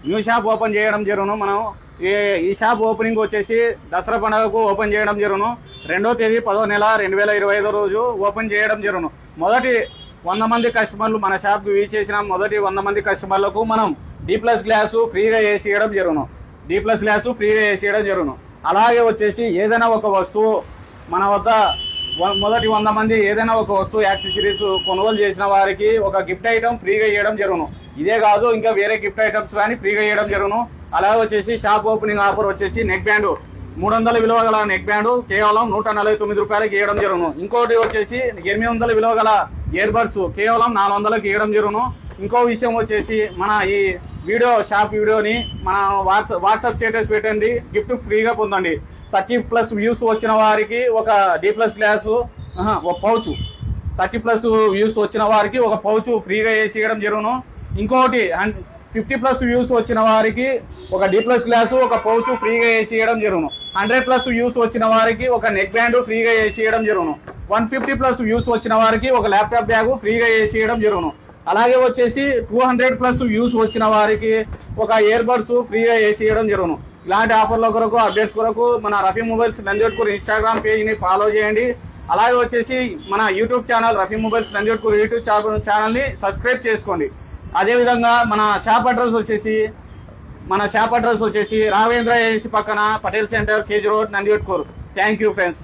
New shop open చేయడం జరుగును. మనం ఈ షాప్ ఓపెనింగ్ వచ్చేసి దసరా పండుగకు ఓపెన్ చేయడం జరుగును. 2వ తేదీ 10వ నెల 2025 రోజు ఓపెన్ చేయడం జరుగును. మొదటి 100 మంది కస్టమర్లు మన షాప్కి వీచ్ చేసిన మొదటి 100 మంది కస్టమర్లకు మనం D+ గ్లాసు ఫ్రీగా వేసి ఇవ్వడం జరుగును. D+ గ్లాసు ఫ్రీగా వేసి ఇవ్వడం జరుగును. అలాగే వచ్చేసి ఏదైనా ఒక వస్తువు మన వద్ద మొదటి 100 మంది ఏదైనా ఒక వస్తువు యాక్సెసరీస్ కొనుగోలు చేసిన వారికి ఒక గిఫ్ట్ ఐటమ్ ఫ్రీగా ఇవ్వడం జరుగును. ఇదే కాదు, ఇంకా వేరే గిఫ్ట్ ఐటమ్స్ కానీ ఫ్రీగా ఇవ్వడం జరుగును. అలాగే వచ్చేసి షాప్ ఓపెనింగ్ ఆఫర్ వచ్చేసి నెక్ బ్యాండ్ 300 విలువ గల నెక్ బ్యాండ్ కేవలం 149 రూపాయలకి ఇవ్వడం జరుగును. ఇంకోటి వచ్చేసి 800 విలువ గల ఇయర్ బడ్స్ కేవలం 400కి ఇవ్వడం జరుగును. ఇంకో విషయం వచ్చేసి మన ఈ షాప్ వీడియోని మన వాట్సాప్ స్టేటస్ పెట్టండి, గిఫ్ట్ ఫ్రీగా పొందండి. 30+ వ్యూస్ వచ్చిన వారికి ఒక D+ గ్లాసు ఒక పౌచ్, 30+ వ్యూస్ వచ్చిన వారికి ఒక పౌచ్ ఫ్రీగా వేసి ఇవ్వడం జరుగును. ఇంకోటి 50+ వ్యూస్ వచ్చిన వారికి ఒక D+ గ్లాసు ఒక పౌచ్ ఫ్రీగా వేసి ఇవ్వడం జరుగును. 100+ వ్యూస్ వచ్చిన వారికి ఒక నెక్ బ్యాండ్ ఫ్రీగా వేసి ఇవ్వడం జరుగును. 150+ వ్యూస్ వచ్చిన వారికి ఒక ల్యాప్టాప్ బ్యాగ్ ఫ్రీగా వేసి ఇవ్వడం జరుగును. అలాగే వచ్చేసి 200+ వ్యూస్ వచ్చిన వారికి ఒక ఇయర్ బడ్స్ ఫ్రీగా వేసి ఇవ్వడం జరుగును. ఇలాంటి ఆఫర్ల కొరకు అప్డేట్స్ కొరకు మన రఫీ మొబైల్స్ నందివట్కూరు ఇన్స్టాగ్రామ్ పేజ్ని ఫాలో చేయండి. అలాగే వచ్చేసి మన YouTube channel Rafi mobiles Nandivatkur YouTube ఛానల్ని సబ్స్క్రైబ్ చేసుకోండి. అదేవిధంగా మన షాప్ అడ్రస్ వచ్చేసి రాఘవేంద్ర ఏజెన్సీ పక్కన Patel centre, KG road, Nandivatkur. Thank you friends.